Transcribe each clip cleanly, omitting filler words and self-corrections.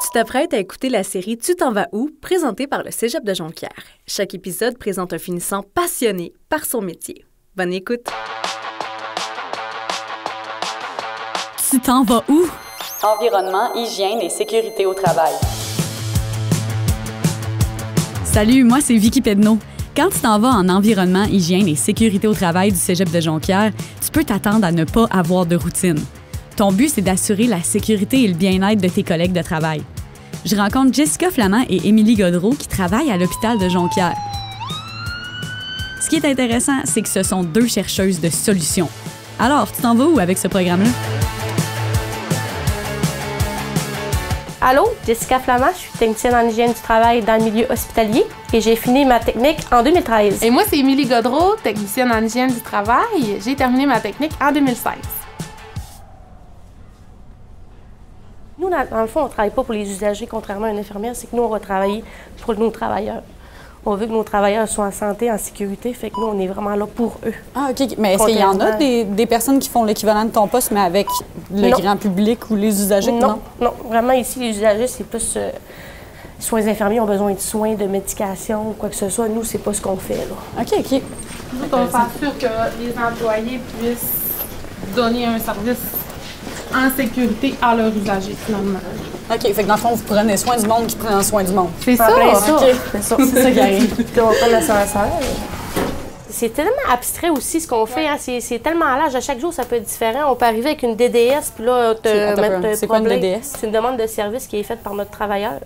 Tu t'apprêtes à écouter la série Tu t'en vas où, présentée par le Cégep de Jonquière. Chaque épisode présente un finissant passionné par son métier. Bonne écoute! Tu t'en vas où? Environnement, hygiène et sécurité au travail. Salut, moi c'est Vicky Pedneau. Quand tu t'en vas en environnement, hygiène et sécurité au travail du Cégep de Jonquière, tu peux t'attendre à ne pas avoir de routine. Ton but, c'est d'assurer la sécurité et le bien-être de tes collègues de travail. Je rencontre Jessica Flamand et Émilie Godreau qui travaillent à l'hôpital de Jonquière. Ce qui est intéressant, c'est que ce sont deux chercheuses de solutions. Alors, tu t'en vas où avec ce programme-là? Allô, Jessica Flamand, je suis technicienne en hygiène du travail dans le milieu hospitalier et j'ai fini ma technique en 2013. Et moi, c'est Émilie Godreau, technicienne en hygiène du travail. J'ai terminé ma technique en 2016. Nous, dans le fond, on ne travaille pas pour les usagers, contrairement à une infirmière, c'est que nous, on va travailler pour nos travailleurs. On veut que nos travailleurs soient en santé, en sécurité, fait que nous, on est vraiment là pour eux. Ah, OK. Mais est-ce qu'il y en a des personnes qui font l'équivalent de ton poste, mais avec le grand public ou les usagers? Non, vraiment, ici, les usagers, c'est plus... soit les infirmiers ont besoin de soins, de médication ou quoi que ce soit. Nous, c'est pas ce qu'on fait, là. OK, OK. Nous, on s'assure que les employés puissent donner un service en sécurité à leurs usagers, finalement. OK, fait que dans le fond, vous prenez soin du monde qui prend soin du monde. C'est ça, OK. C'est ça qui arrive. Puis on prend l'ascenseur. C'est tellement abstrait aussi ce qu'on fait. Hein. C'est tellement large. À chaque jour, ça peut être différent. On peut arriver avec une DDS, puis là, c'est quoi une DDS? C'est une demande de service qui est faite par notre travailleur.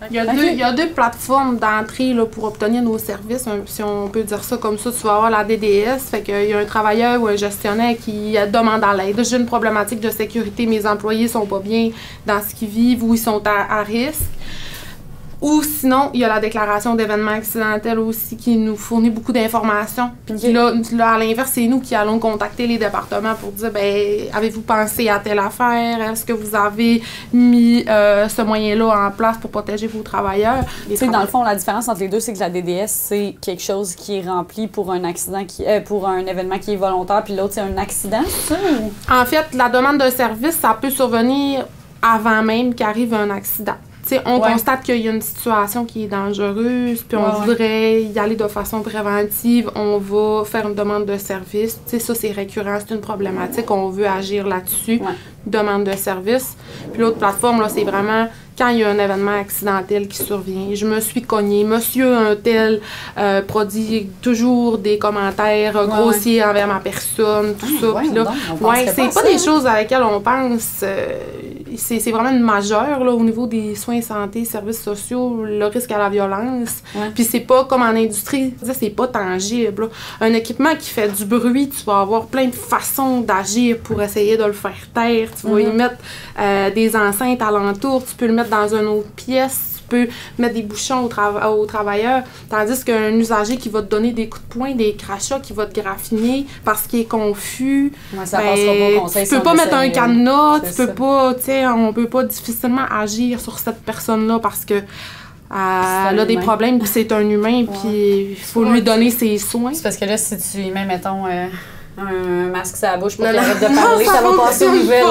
Il y a deux plateformes d'entrée là, pour obtenir nos services, si on peut dire ça comme ça. Tu vas avoir la DDS, fait qu'il y a un travailleur ou un gestionnaire qui demande à l'aide. J'ai une problématique de sécurité, mes employés sont pas bien dans ce qu'ils vivent ou ils sont à risque. Ou sinon, il y a la déclaration d'événements accidentels aussi qui nous fournit beaucoup d'informations. Puis là, à l'inverse, c'est nous qui allons contacter les départements pour dire, ben, avez-vous pensé à telle affaire? Est-ce que vous avez mis ce moyen-là en place pour protéger vos travailleurs? Tu sais, dans le fond, la différence entre les deux, c'est que la DDS, c'est quelque chose qui est rempli pour un accident, pour un événement qui est volontaire, puis l'autre, c'est un accident, c'est ça? En fait, la demande de service, ça peut survenir avant même qu'arrive un accident. T'sais, on constate qu'il y a une situation qui est dangereuse, puis on voudrait y aller de façon préventive, on va faire une demande de service. T'sais, ça, c'est récurrent, c'est une problématique, on veut agir là-dessus, demande de service. Puis l'autre plateforme, là, c'est vraiment quand il y a un événement accidentel qui survient. Je me suis cognée, monsieur un tel prodigue toujours des commentaires grossiers envers ma personne, tout ça. Puis là, c'est pas des choses à laquelle on pense... c'est vraiment une majeure là, au niveau des soins santé, services sociaux, le risque à la violence. Puis c'est pas comme en industrie, c'est pas tangible. Là. Un équipement qui fait du bruit, tu vas avoir plein de façons d'agir pour essayer de le faire taire. Tu vas y mettre des enceintes alentour, tu peux le mettre dans une autre pièce, tu peux mettre des bouchons aux travailleurs. Tandis qu'un usager qui va te donner des coups de poing, des crachats, qui va te graffiner parce qu'il est confus, tu peux pas mettre un cadenas, tu peux pas, tu sais, on peut pas difficilement agir sur cette personne-là parce que elle a des problèmes, puis c'est un humain, puis il faut lui donner ses soins. C'est parce que là, si tu lui mets, mettons... un masque sur la bouche pour qu'il arrête de parler, ça va passer aux nouvelles.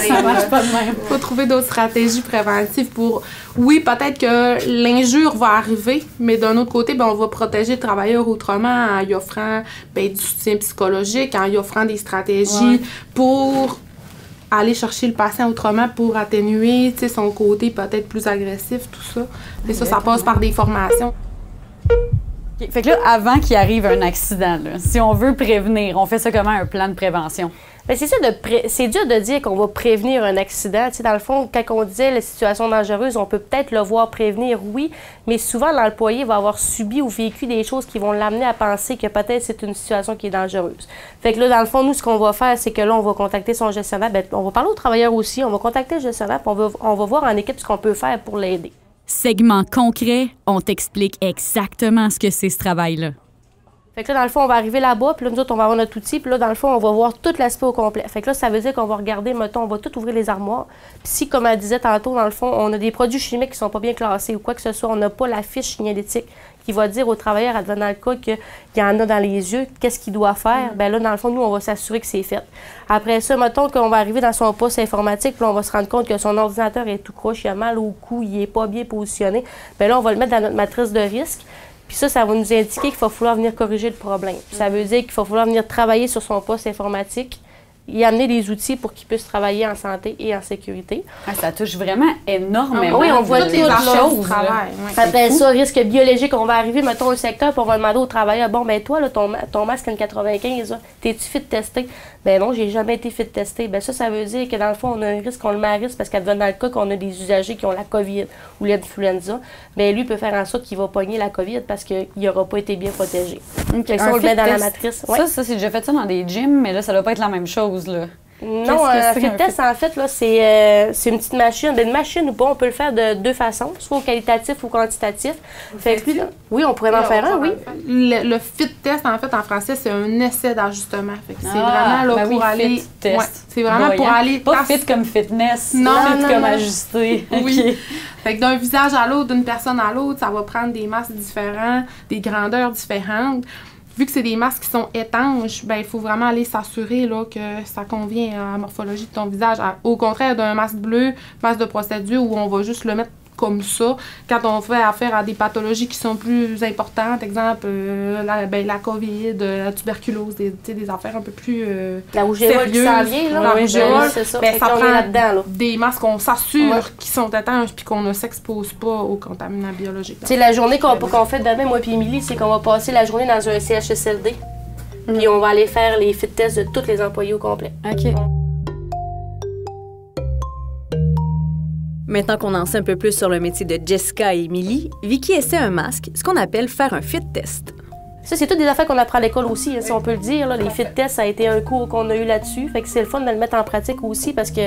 Ça marche pas de même. Il faut trouver d'autres stratégies préventives pour... Oui, peut-être que l'injure va arriver, mais d'un autre côté, on va protéger le travailleur autrement en lui offrant du soutien psychologique, en lui offrant des stratégies pour aller chercher le patient autrement pour atténuer son côté peut-être plus agressif, tout ça. Et ça passe par des formations. Fait que là, avant qu'il arrive un accident, là, si on veut prévenir, on fait ça comment, un plan de prévention? Bien, c'est ça, c'est dur de dire qu'on va prévenir un accident. Tu sais, dans le fond, quand on disait la situation dangereuse, on peut peut-être le voir prévenir, oui, mais souvent, l'employé va avoir subi ou vécu des choses qui vont l'amener à penser que peut-être c'est une situation qui est dangereuse. Fait que là, dans le fond, nous, ce qu'on va faire, c'est que là, on va contacter son gestionnaire. Bien, on va parler au travailleur aussi, on va contacter le gestionnaire, puis on va voir en équipe ce qu'on peut faire pour l'aider. Segment concret, on t'explique exactement ce que c'est ce travail-là. Fait que là, dans le fond, on va arriver là-bas, puis là, nous autres, on va avoir notre outil, puis là, dans le fond, on va voir tout l'aspect au complet. Fait que là, ça veut dire qu'on va regarder, mettons, on va tout ouvrir les armoires. Puis si, comme elle disait tantôt, dans le fond, on a des produits chimiques qui sont pas bien classés ou quoi que ce soit, on n'a pas la fiche signalétique qui va dire au travailleur, advenant le cas, qu'il y en a dans les yeux, qu'est-ce qu'il doit faire. Bien là, dans le fond, nous, on va s'assurer que c'est fait. Après ça, mettons qu'on va arriver dans son poste informatique, puis là, on va se rendre compte que son ordinateur est tout croche, il a mal au cou, il est pas bien positionné. Bien là, on va le mettre dans notre matrice de risque. Puis ça va nous indiquer qu'il va falloir venir corriger le problème. Ça veut dire qu'il va falloir venir travailler sur son poste informatique et amener des outils pour qu'il puisse travailler en santé et en sécurité. Ah, ça touche vraiment énormément. Oui, on voit toutes les choses. Après ça, risque biologique, on va arriver, mettons, au secteur, puis on va demander au travailleur, bon, ben toi, là, ton masque N95, t'es-tu fit testé? Ben non, j'ai jamais été fit testé. Ben ça veut dire que dans le fond, on a un risque, on le met à risque parce qu'à dans le cas qu'on a des usagers qui ont la COVID ou l'influenza, ben lui peut faire en sorte qu'il va pogner la COVID parce qu'il n'aura pas été bien protégé. Okay. Ça, on le met dans la matrice. Ouais. Ça, c'est déjà fait ça dans des gyms, mais là, ça doit pas être la même chose, là. Non, un fit test, en fait, là, c'est une petite machine. Une machine ou pas, on peut le faire de deux façons, soit au qualitatif ou quantitatif. Fait que, oui, on pourrait en faire un, oui. Le fit test, en fait, en français, c'est un essai d'ajustement. Fait que c'est vraiment là, pour aller. Ouais, c'est vraiment pour aller. Pas fit comme fitness, non, fit comme ajusté. Oui. Okay. Fait que d'un visage à l'autre, d'une personne à l'autre, ça va prendre des masques différents, des grandeurs différentes. Vu que c'est des masques qui sont étanches, ben il faut vraiment aller s'assurer là, que ça convient à la morphologie de ton visage. Au contraire d'un masque bleu, masque de procédure, où on va juste le mettre comme ça. Quand on fait affaire à des pathologies qui sont plus importantes, exemple la COVID, la tuberculose, des affaires un peu plus la rougeole qui s'en vient, là. La rougeole, c'est ça. Ben, ça prend là-dedans, là. Des masques qu'on s'assure qui sont étanches puis qu'on ne s'expose pas aux contaminants biologiques. C'est la journée qu'on fait demain, moi et Émilie, c'est qu'on va passer la journée dans un CHSLD. Puis on va aller faire les fit tests de tous les employés au complet. OK. Maintenant qu'on en sait un peu plus sur le métier de Jessica et Émilie, Vicky essaie un masque, ce qu'on appelle faire un fit test. Ça, c'est toutes des affaires qu'on apprend à l'école aussi, hein, si on peut le dire. Là. Les fit tests, ça a été un cours qu'on a eu là-dessus. Fait que c'est le fun de le mettre en pratique aussi parce que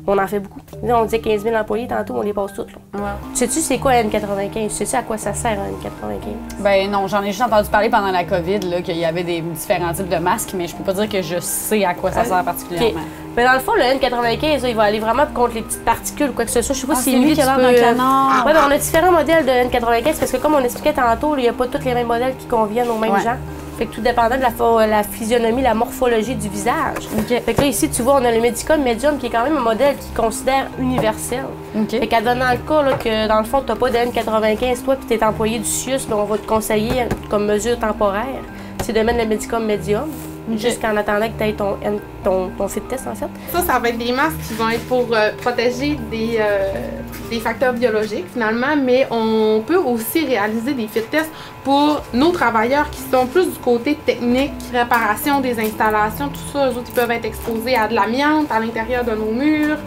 on en fait beaucoup. Là, on disait 15 000 employés, tantôt, on les passe toutes. Là. Ouais. Sais-tu c'est quoi un N95? Sais-tu à quoi ça sert un N95? Ben non, j'en ai juste entendu parler pendant la COVID, là, qu'il y avait des différents types de masques, mais je peux pas dire que je sais à quoi ça sert particulièrement. Okay. Mais dans le fond, le N95, là, il va aller vraiment contre les petites particules ou quoi que ce soit. Je sais pas si lui qui a l'air d'un canard. Ouais, ben, on a différents modèles de N95 parce que comme on expliquait tantôt, il n'y a pas tous les mêmes modèles qui conviennent aux mêmes gens. Fait que tout dépendant de la physionomie, la morphologie du visage. Okay. Fait que là, ici, tu vois, on a le Medicom Medium qui est quand même un modèle qui considère universel. Okay. Fait qu'à donner le cas là, que dans le fond, tu n'as pas de N95, toi, puis tu es employé du CIUS, là, on va te conseiller comme mesure temporaire, c'est de mettre le Medicom Medium. Jusqu'en attendant que tu aies ton fit test, en fait. Ça va être des masques qui vont être pour protéger des facteurs biologiques, finalement, mais on peut aussi réaliser des fit tests pour nos travailleurs qui sont plus du côté technique, réparation des installations, tout ça. Eux autres, ils peuvent être exposés à de l'amiante à l'intérieur de nos murs,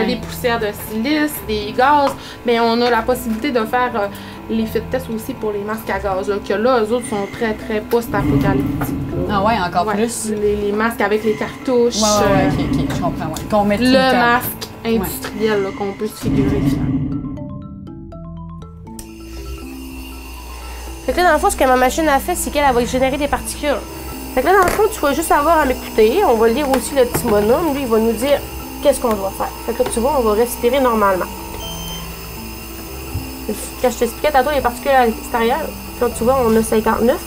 les poussières de silice, des gaz, mais on a la possibilité de faire les fit tests aussi pour les masques à gaz, là, que là, eux autres sont très, très post-apocalyptiques. Ah ouais, encore plus? Les masques avec les cartouches. OK, je comprends, qu'on met le masque industriel là, qu'on peut se figurer, finalement. Fait que là, dans le fond, ce que ma machine a fait, c'est qu'elle va générer des particules. Fait que là, dans le fond, tu vas juste avoir à m'écouter. On va lire aussi le petit bonhomme. Lui, il va nous dire qu'est-ce qu'on doit faire. Fait que là, tu vois, on va respirer normalement. Quand je t'expliquais tantôt les particules à l'extérieur, là, tu vois, on a 59.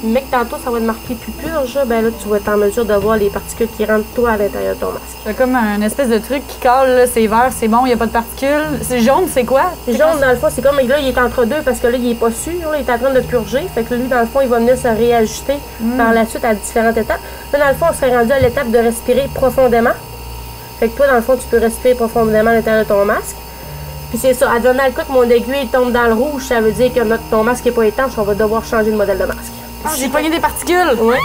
Mais que tantôt, ça va te marquer pupurge, ben là, tu vas être en mesure de voir les particules qui rentrent, toi, à l'intérieur de ton masque. C'est comme un espèce de truc qui colle, là, c'est vert, c'est bon, il n'y a pas de particules. C'est jaune, c'est quoi? Jaune, dans le fond, c'est comme, là, il est entre deux parce que là, il est pas sûr, là, il est en train de purger. Fait que lui, dans le fond, il va venir se réajuster par la suite à différentes étapes. Là, dans le fond, on serait rendu à l'étape de respirer profondément. Fait que toi, dans le fond, tu peux respirer profondément à l'intérieur de ton masque. Puis c'est ça, advenant le cas que mon aiguille tombe dans le rouge, ça veut dire que ton masque n'est pas étanche, on va devoir changer de modèle de masque. Ah, j'ai pogné des particules! Ouais.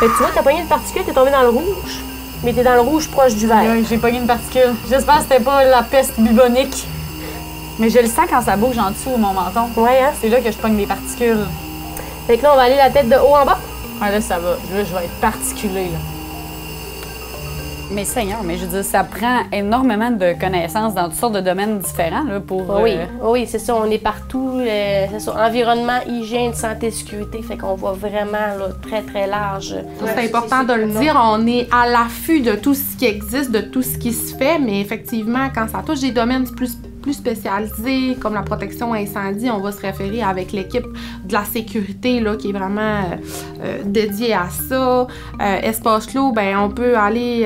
Fait que tu vois, t'as pogné une particule, t'es tombé dans le rouge, mais t'es dans le rouge proche du vert. Oui, j'ai pogné une particule. J'espère que c'était pas la peste bubonique. Mais je le sens quand ça bouge en dessous, mon menton. Ouais, hein? C'est là que je pogne des particules. Fait que là, on va aller la tête de haut en bas. Ah, là, ça va. Là, je vais être particulée, là. Mais Seigneur, mais je veux dire, ça prend énormément de connaissances dans toutes sortes de domaines différents là, pour... Oui, c'est ça, on est partout, c'est ça, environnement, hygiène, santé, sécurité, fait qu'on voit vraiment là, très, très large. C'est important de le dire, on est à l'affût de tout ce qui existe, de tout ce qui se fait, mais effectivement, quand ça touche des domaines plus spécialisés, comme la protection incendie, on va se référer avec l'équipe de la sécurité là, qui est vraiment dédiée à ça. Espace clos, ben on peut aller,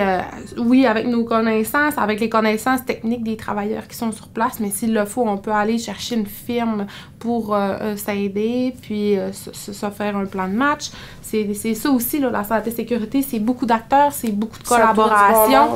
oui, avec nos connaissances, avec les connaissances techniques des travailleurs qui sont sur place, mais s'il le faut, on peut aller chercher une firme pour s'aider, puis se faire un plan de match. C'est ça aussi, là, la santé-sécurité, c'est beaucoup d'acteurs, c'est beaucoup de collaboration.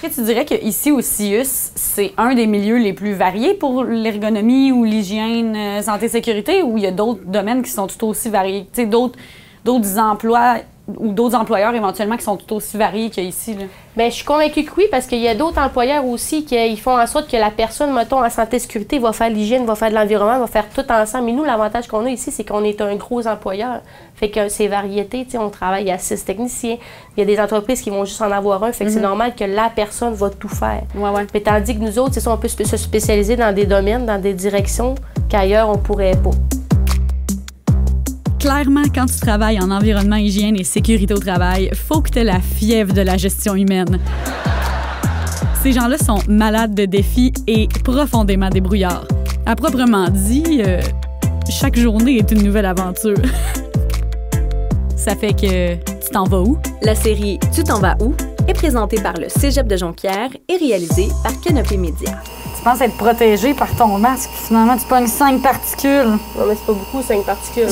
Tu dirais qu'ici, au CIUS, c'est un des milieux les plus variés pour l'ergonomie ou l'hygiène, santé-sécurité, ou il y a d'autres domaines qui sont tout aussi variés? Tu sais, d'autres emplois ou d'autres employeurs éventuellement qui sont tout aussi variés qu'ici? Bien, je suis convaincue que oui, parce qu'il y a d'autres employeurs aussi qui font en sorte que la personne, mettons, en santé-sécurité, va faire l'hygiène, va faire de l'environnement, va faire tout ensemble. Mais nous, l'avantage qu'on a ici, c'est qu'on est un gros employeur. Fait que c'est variété, tu sais, on travaille à 6 techniciens. Il y a des entreprises qui vont juste en avoir un. Fait que c'est normal que la personne va tout faire. Ouais. Mais tandis que nous autres, c'est ça, on peut se spécialiser dans des domaines, dans des directions qu'ailleurs, on pourrait pas. Clairement, quand tu travailles en environnement, hygiène et sécurité au travail, faut que tu aies la fièvre de la gestion humaine. Ces gens-là sont malades de défis et profondément débrouillards. À proprement dit, chaque journée est une nouvelle aventure. Ça fait que tu t'en vas où? La série Tu t'en vas où est présentée par le Cégep de Jonquière et réalisée par Canopy Média. Tu penses être protégé par ton masque, finalement tu pognes 5 particules. Non, mais c'est pas beaucoup, 5 particules.